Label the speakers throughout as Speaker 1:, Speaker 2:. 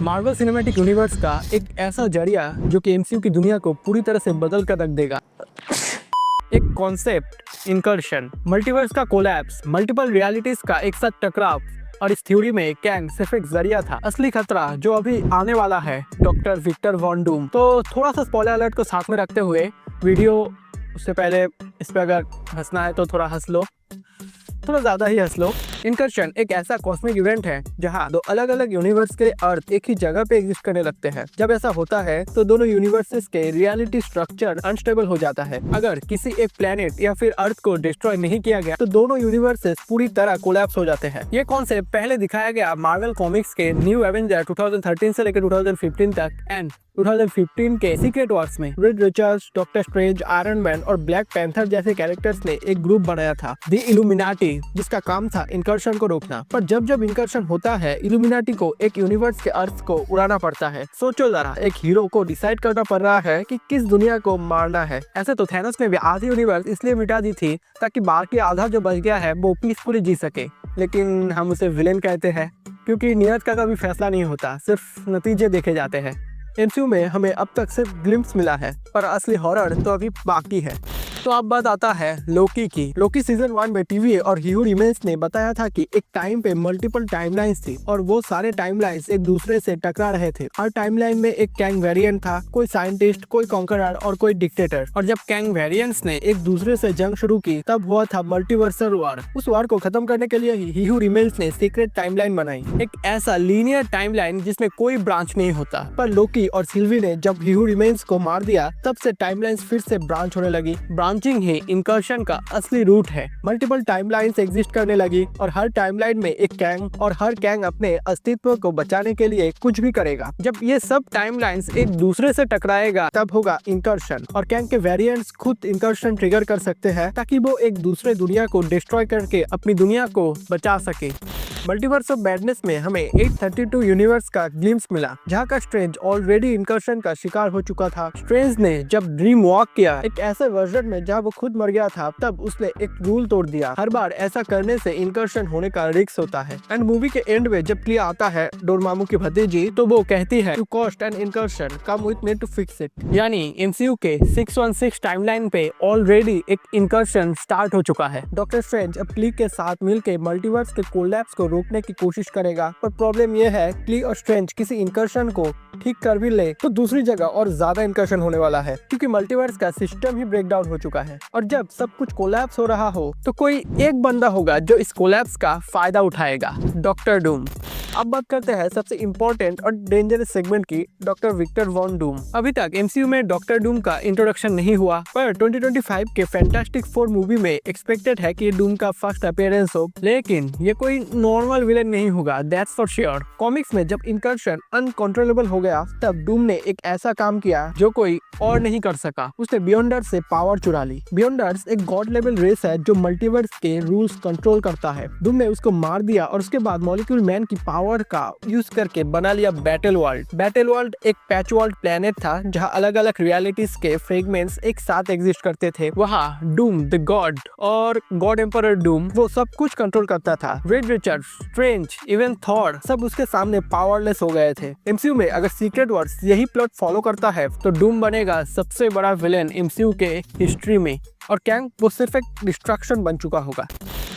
Speaker 1: Marvel cinematic universe का एक ऐसा जरिया जो कि एमसीयू की दुनिया को पूरी तरह से बदल कर रख देगा। एक कॉन्सेप्ट इंकर्शन, मल्टीवर्स का कोलैप्स, मल्टीपल रियलिटीज का एक साथ टकराव, और इस थ्योरी में कैंग सिर्फ एक जरिया था। असली खतरा जो अभी आने वाला है, डॉक्टर विक्टर वॉन डूम। तो थोड़ा सा स्पॉइलर अलर्ट को साथ में रखते हुए वीडियो उससे पहले इस पे अगर हंसना है तो थोड़ा हंस लो, थोड़ा ज्यादा ही हंस लो। इनकर्शन एक ऐसा कॉस्मिक इवेंट है जहां दो अलग अलग यूनिवर्स के अर्थ एक ही जगह पे एग्जिस्ट करने लगते हैं। जब ऐसा होता है तो दोनों यूनिवर्सेस के रियलिटी स्ट्रक्चर अनस्टेबल हो जाता है। अगर किसी एक प्लेनेट या फिर अर्थ को डिस्ट्रॉय नहीं किया गया तो दोनों यूनिवर्सेस पूरी तरह कोलैप्स हो जाते हैं। ये कॉन्सेप्ट पहले दिखाया गया मार्वल कॉमिक्स के न्यू एवेंजर 2013 से लेकर 2015 तक एंड 2015 के सीक्रेट वॉर्स में red Richards, doctor strange, iron man और ब्लैक पैंथर जैसे कैरेक्टर्स ने एक ग्रुप बनाया था, द इल्यूमिनाटी, जिसका काम था इनकर्शन को रोकना। पर जब जब इनकर्शन होता है, इल्यूमिनाटी को एक यूनिवर्स के अर्थ को उड़ाना पड़ता है। सोचो जरा, एक हीरो को डिसाइड करना पड़ रहा है कि किस दुनिया को मारना है। ऐसे तो थैनोस ने भी आधी यूनिवर्स इसलिए मिटा दी थी ताकि बाकी आधा जो बच गया है वो पीसफुली जी सके। लेकिन हम उसे विलेन कहते हैं क्योंकि नियत का कभी फैसला नहीं होता, सिर्फ नतीजे देखे जाते हैं। एमसीयू में हमें अब तक सिर्फ ग्लिम्स मिला है, पर असली हॉरर तो अभी बाकी है। तो अब बात आता है लोकी की। लोकी सीजन 1 में टीवी और ह्यू रिमेंस ने बताया था कि एक टाइम पे मल्टीपल टाइमलाइंस थी और वो सारे टाइमलाइंस एक दूसरे से टकरा रहे थे। हर टाइमलाइन में एक कैंग वेरिएंट था, कोई साइंटिस्ट, कोई कॉन्करर और कोई डिक्टेटर। और जब कैंग वेरिएंट्स ने एक दूसरे से जंग शुरू की तब हुआ था मल्टीवर्सल वॉर। उस वॉर को खत्म करने के लिए ही ह्यू रिमेंस ने सीक्रेट टाइमलाइन बनाई, एक ऐसा लीनियर टाइमलाइन जिसमें कोई ब्रांच नहीं होता। पर लोकी और सिल्वी ने जब ह्यू रिमेंस को मार दिया तब से टाइमलाइंस फिर से ब्रांच होने लगी। ब्रांचिंग ही इनकर्शन का असली रूट है। मल्टीपल टाइमलाइंस एग्जिस्ट करने लगी और हर टाइमलाइन में एक कैंग, और हर कैंग अपने अस्तित्व को बचाने के लिए कुछ भी करेगा। जब ये सब टाइमलाइंस एक दूसरे से टकराएगा तब होगा इनकर्शन, और कैंग के वेरिएंट्स खुद इनकर्शन ट्रिगर कर सकते हैं ताकि वो एक दूसरे दुनिया को डिस्ट्रॉय करके अपनी दुनिया को बचा सके। मल्टीवर्स ऑफ मैडनेस में हमें 832 यूनिवर्स का ग्लिम्स मिला, जहाँ का स्ट्रेंज ऑलरेडी इनकर्शन का शिकार हो चुका था। स्ट्रेंज ने जब ड्रीम वॉक किया एक ऐसे वर्जन में जहाँ वो खुद मर गया था, तब उसने एक रूल तोड़ दिया, हर बार ऐसा करने से इनकर्शन होने का रिस्क होता है। एंड मूवी के एंड में जब क्लियर आता है डोरमामू की भतीजी, तो वो कहती है to cost an incursion come with me to fix it. यानी एमसीयू के 616 टाइमलाइन पे ऑलरेडी एक इनकर्शन स्टार्ट हो चुका है। डॉक्टर स्ट्रेंज अब क्ली के साथ मिलकर मल्टीवर्स के कोलैप्स को रोकने की कोशिश करेगा, पर प्रॉब्लम यह है क्ली और स्ट्रेंज किसी इनकर्शन को ठीक कर भी ले तो दूसरी जगह और ज्यादा इनकर्शन होने वाला है, क्योंकि मल्टीवर्स का सिस्टम ही ब्रेक डाउन हो चुका है। और जब सब कुछ कोलैप्स हो रहा हो तो कोई एक बंदा होगा जो इस कोलैप्स का फायदा उठाएगा, डॉक्टर डूम। अब बात करते हैं सबसे इम्पोर्टेंट और डेंजरस सेगमेंट की, डॉक्टर विक्टर वॉन डूम। अभी तक एमसीयू में डॉक्टर डूम का इंट्रोडक्शन नहीं हुआ, पर 2025 के फैंटास्टिक फोर मूवी में एक्सपेक्टेड है कि डूम का फर्स्ट अपीयरेंस हो। लेकिन ये कोई नॉर्मल विलेन नहीं होगा, दैट्स फॉर श्योर। कॉमिक्स में जब इनकर्शन अनकंट्रोलेबल हो गया तब डूम ने एक ऐसा काम किया जो कोई और नहीं कर सका, उसने बियॉन्डर्स से पावर चुरा ली। बियॉन्डर्स एक गॉड लेवल रेस है जो मल्टीवर्स के रूल्स कंट्रोल करता है। डूम ने उसको मार दिया और उसके बाद मॉलिक्यूल मैन की पावर का यूज करके बना लिया बैटल वर्ल्ड। बैटल वर्ल्ड एक पैच वर्ल्ड प्लेनेट था जहां अलग अलग रियलिटीज के फ्रेगमेंट्स एक साथ एग्जिस्ट करते थे। वहां डूम द गॉड और गॉड एम्परर डूम वो सब कुछ कंट्रोल करता था। Red Richard, strange, even Thor सब उसके सामने पावरलेस हो गए थे। एमसीयू में अगर सीक्रेट वॉर्स यही प्लॉट फॉलो करता है तो डूम बनेगा सबसे बड़ा विलेन एमसीयू के हिस्ट्री में, और कैंग वो सिर्फ एक डिस्ट्रक्शन बन चुका होगा।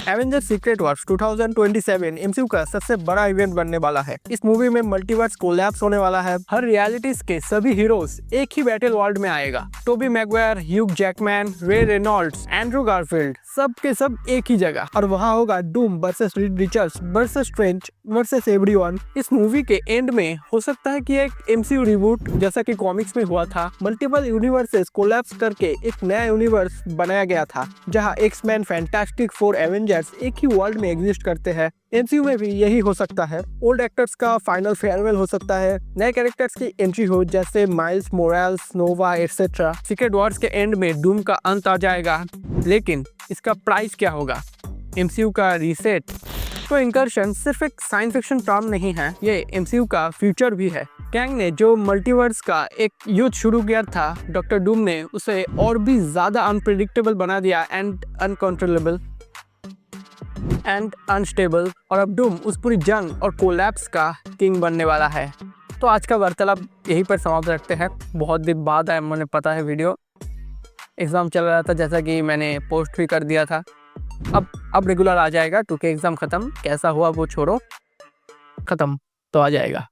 Speaker 1: एवेंजर सीक्रेट वॉर्स 2027 एमसीयू का सबसे बड़ा इवेंट बनने वाला है। इस मूवी में मल्टीवर्स कोलैप्स होने वाला है। हर रियलिटीज के सभी हीरोज एक ही बैटल वर्ल्ड में आएगा। टोबी मैगवायर, ह्यूग जैकमैन, रे रेनॉल्ड्स, एंड्रू गारफील्ड सब के सब एक ही जगह, और वहाँ होगा Doom versus Reed Richards versus strange versus everyone. इस मूवी के एंड में हो सकता है कि एक एमसीयू रिबूट जैसा कि कॉमिक्स में हुआ था, मल्टीपल यूनिवर्सेस कोलैप्स करके एक नया यूनिवर्स बनाया गया था जहाँ एक्स-मैन, फैंटास्टिक फोर, एवेंजर्स एक ही वर्ल्ड में एग्जिस्ट करते हैं। एमसीयू में भी यही हो सकता है। ओल्ड एक्टर्स का फाइनल फेयरवेल हो सकता है, नए कैरेक्टर्स की एंट्री हो जैसे माइल्स मोराल्स, नोवा एटसेट्रा। सीक्रेट वॉर्स के एंड में डूम का अंत आ जाएगा, लेकिन इसका प्राइस क्या होगा? एमसीयू का रीसेट। तो इनकर्शन सिर्फ एक साइंस फिक्शन टर्म नहीं है, ये एमसीयू का फ्यूचर भी है। कैंग ने जो मल्टीवर्स का एक युद्ध शुरू किया था, डॉक्टर डूम ने उसे और भी ज्यादा अनप्रेडिक्टेबल बना दिया एंड अनकंट्रोलेबल एंड अनस्टेबल, और अब डूम उस पूरी जंग और कोलैप्स का किंग बनने वाला है। तो आज का वार्तालाप यहीं पर समाप्त रखते हैं। बहुत दिन बाद आया, मुझे पता है, वीडियो एग्ज़ाम चल रहा था, जैसा कि मैंने पोस्ट भी कर दिया था। अब रेगुलर आ जाएगा, 2K एग्ज़ाम ख़त्म, कैसा हुआ वो छोड़ो, ख़त्म तो आ जाएगा।